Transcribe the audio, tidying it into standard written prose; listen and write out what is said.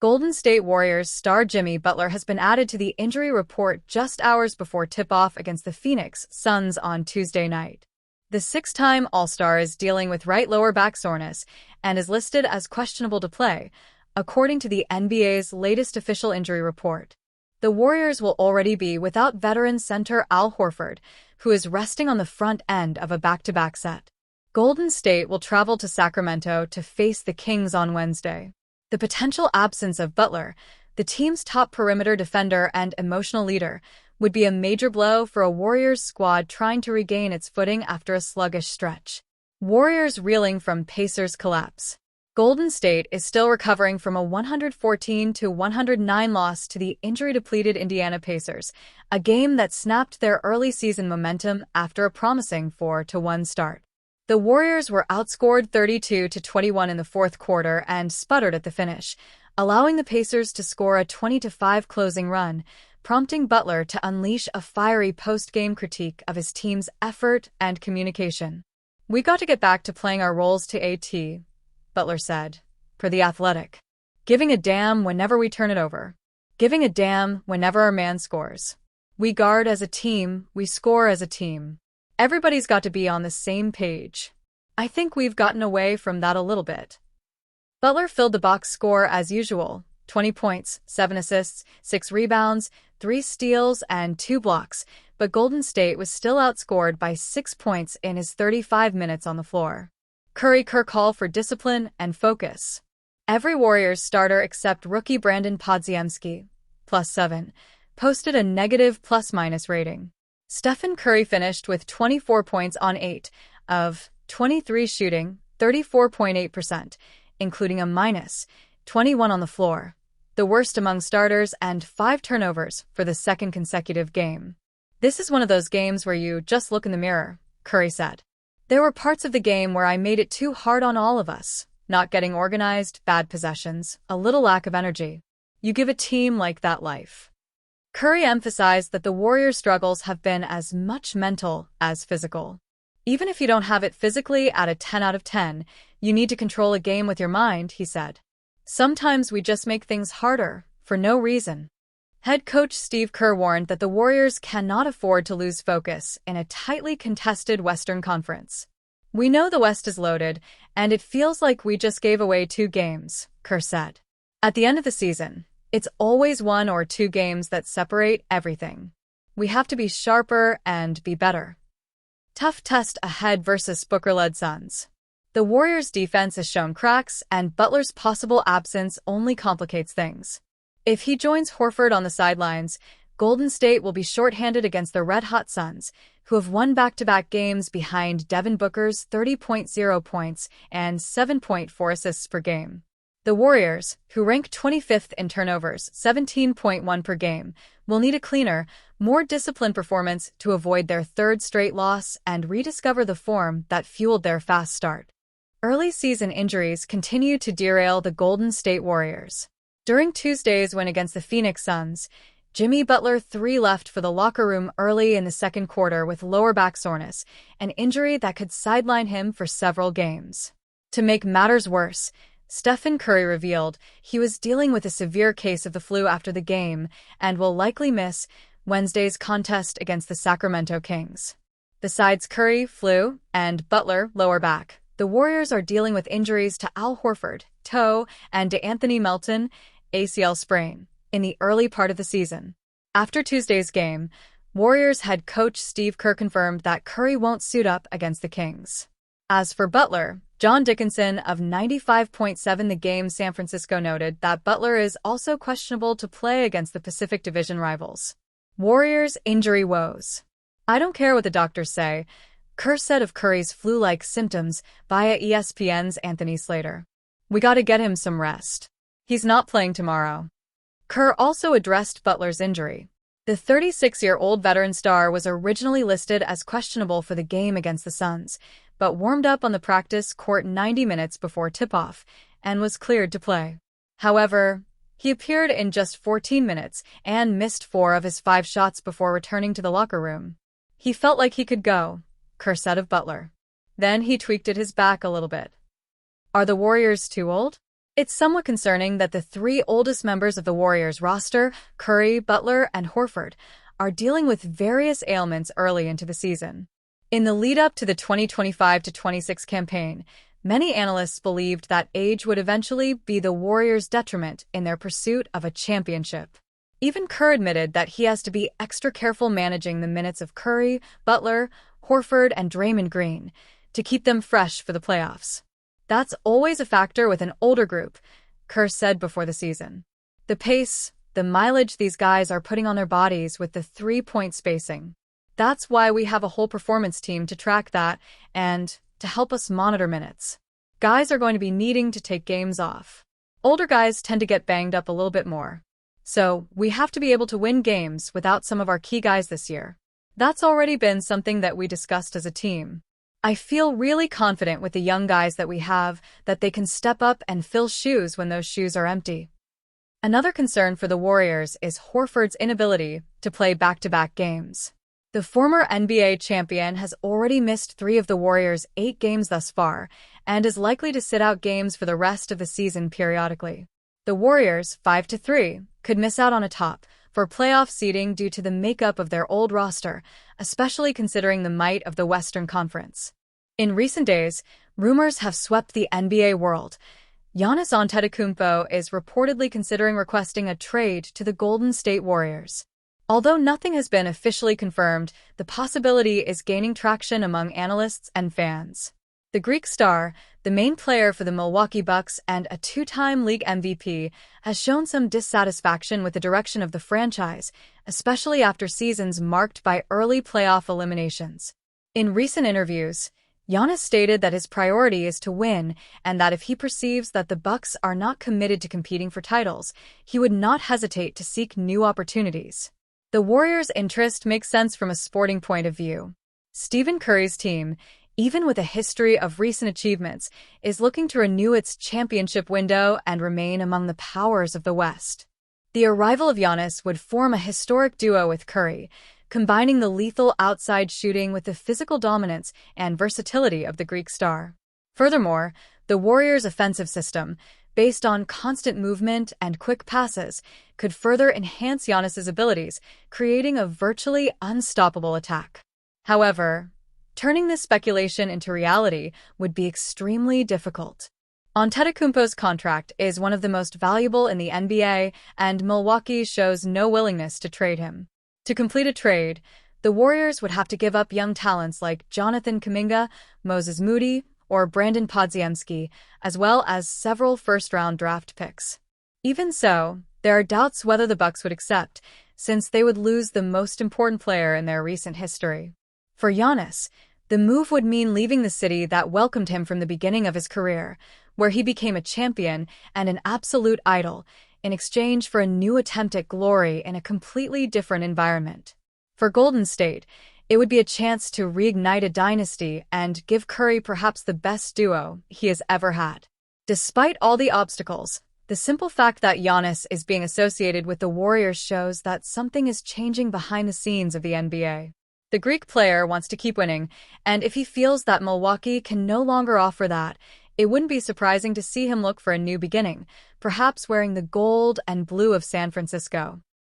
Golden State Warriors star Jimmy Butler has been added to the injury report just hours before tip-off against the Phoenix Suns on Tuesday night. The six-time All-Star is dealing with right lower back soreness and is listed as questionable to play, according to the NBA's latest official injury report. The Warriors will already be without veteran center Al Horford, who is resting on the front end of a back-to-back set. Golden State will travel to Sacramento to face the Kings on Wednesday. The potential absence of Butler, the team's top perimeter defender and emotional leader, would be a major blow for a Warriors squad trying to regain its footing after a sluggish stretch. Warriors reeling from Pacers' collapse. Golden State is still recovering from a 114-109 loss to the injury-depleted Indiana Pacers, a game that snapped their early season momentum after a promising 4-1 start. The Warriors were outscored 32-21 in the fourth quarter and sputtered at the finish, allowing the Pacers to score a 20-5 closing run, prompting Butler to unleash a fiery post-game critique of his team's effort and communication. "We got to get back to playing our roles to AT," Butler said, per The Athletic. "Giving a damn whenever we turn it over. Giving a damn whenever our man scores. We guard as a team, we score as a team. Everybody's got to be on the same page. I think we've gotten away from that a little bit." Butler filled the box score as usual, 20 points, 7 assists, 6 rebounds, 3 steals, and 2 blocks, but Golden State was still outscored by 6 points in his 35 minutes on the floor. Kerr called for discipline and focus. Every Warriors starter except rookie Brandon Podziemski, +7, posted a negative plus-minus rating. Stephen Curry finished with 24 points on 8 of 23 shooting, 34.8%, including a -21 on the floor, the worst among starters, and 5 turnovers for the second consecutive game. "This is one of those games where you just look in the mirror," Curry said. "There were parts of the game where I made it too hard on all of us, not getting organized, bad possessions, a little lack of energy. You give a team like that life." Curry emphasized that the Warriors' struggles have been as much mental as physical. "Even if you don't have it physically at a 10 out of 10, you need to control a game with your mind," he said. "Sometimes we just make things harder, for no reason." Head coach Steve Kerr warned that the Warriors cannot afford to lose focus in a tightly contested Western Conference. "We know the West is loaded, and it feels like we just gave away 2 games, Kerr said. "At the end of the season, it's always 1 or 2 games that separate everything. We have to be sharper and be better." Tough test ahead versus Booker-led Suns. The Warriors' defense has shown cracks, and Butler's possible absence only complicates things. If he joins Horford on the sidelines, Golden State will be shorthanded against the red-hot Suns, who have won back-to-back games behind Devin Booker's 30.0 points and 7.4 assists per game. The Warriors, who rank 25th in turnovers, 17.1 per game, will need a cleaner, more disciplined performance to avoid their third straight loss and rediscover the form that fueled their fast start. Early season injuries continue to derail the Golden State Warriors. During Tuesday's win against the Phoenix Suns, Jimmy Butler 3 left for the locker room early in the second quarter with lower back soreness, an injury that could sideline him for several games. To make matters worse, Stephen Curry revealed he was dealing with a severe case of the flu after the game and will likely miss Wednesday's contest against the Sacramento Kings. Besides Curry, flu, and Butler, lower back, the Warriors are dealing with injuries to Al Horford, toe, and to Anthony Melton, ACL sprain, in the early part of the season. After Tuesday's game, Warriors head coach Steve Kerr confirmed that Curry won't suit up against the Kings. As for Butler, John Dickinson of 95.7 The Game San Francisco noted that Butler is also questionable to play against the Pacific Division rivals. Warriors' injury woes. "I don't care what the doctors say," Kerr said of Curry's flu-like symptoms via ESPN's Anthony Slater. "We gotta get him some rest. He's not playing tomorrow." Kerr also addressed Butler's injury. The 36-year-old veteran star was originally listed as questionable for the game against the Suns, but warmed up on the practice court 90 minutes before tip-off and was cleared to play. However, he appeared in just 14 minutes and missed 4 of his 5 shots before returning to the locker room. "He felt like he could go," Kerr said of Butler. "Then he tweaked at his back a little bit." Are the Warriors too old? It's somewhat concerning that the three oldest members of the Warriors roster, Curry, Butler, and Horford, are dealing with various ailments early into the season. In the lead-up to the 2025-26 campaign, many analysts believed that age would eventually be the Warriors' detriment in their pursuit of a championship. Even Kerr admitted that he has to be extra careful managing the minutes of Curry, Butler, Horford, and Draymond Green to keep them fresh for the playoffs. That's always a factor with an older group, Kerr said before the season. The pace, the mileage these guys are putting on their bodies with the three-point spacing. That's why we have a whole performance team to track that and to help us monitor minutes. Guys are going to be needing to take games off. Older guys tend to get banged up a little bit more. So we have to be able to win games without some of our key guys this year. That's already been something that we discussed as a team. I feel really confident with the young guys that we have that they can step up and fill shoes when those shoes are empty. Another concern for the Warriors is Horford's inability to play back-to-back games. The former NBA champion has already missed 3 of the Warriors' 8 games thus far and is likely to sit out games for the rest of the season periodically. The Warriors, 5-3, could miss out on a top for playoff seeding due to the makeup of their old roster, especially considering the might of the Western Conference. In recent days, rumors have swept the NBA world. Giannis Antetokounmpo is reportedly considering requesting a trade to the Golden State Warriors. Although nothing has been officially confirmed, the possibility is gaining traction among analysts and fans. The Greek star, the main player for the Milwaukee Bucks and a 2-time league MVP, has shown some dissatisfaction with the direction of the franchise, especially after seasons marked by early playoff eliminations. In recent interviews, Giannis stated that his priority is to win and that if he perceives that the Bucks are not committed to competing for titles, he would not hesitate to seek new opportunities. The Warriors' interest makes sense from a sporting point of view. Stephen Curry's team, even with a history of recent achievements, is looking to renew its championship window and remain among the powers of the West. The arrival of Giannis would form a historic duo with Curry, combining the lethal outside shooting with the physical dominance and versatility of the Greek star. Furthermore, the Warriors' offensive system, based on constant movement and quick passes, could further enhance Giannis's abilities, creating a virtually unstoppable attack. However, turning this speculation into reality would be extremely difficult. Antetokounmpo's contract is one of the most valuable in the NBA, and Milwaukee shows no willingness to trade him. To complete a trade, the Warriors would have to give up young talents like Jonathan Kuminga, Moses Moody, or Brandon Podziemski, as well as several first-round draft picks. Even so, there are doubts whether the Bucks would accept, since they would lose the most important player in their recent history. For Giannis, the move would mean leaving the city that welcomed him from the beginning of his career, where he became a champion and an absolute idol, in exchange for a new attempt at glory in a completely different environment. For Golden State, it would be a chance to reignite a dynasty and give Curry perhaps the best duo he has ever had. Despite all the obstacles, the simple fact that Giannis is being associated with the Warriors shows that something is changing behind the scenes of the NBA. The Greek player wants to keep winning, and if he feels that Milwaukee can no longer offer that, it wouldn't be surprising to see him look for a new beginning, perhaps wearing the gold and blue of San Francisco.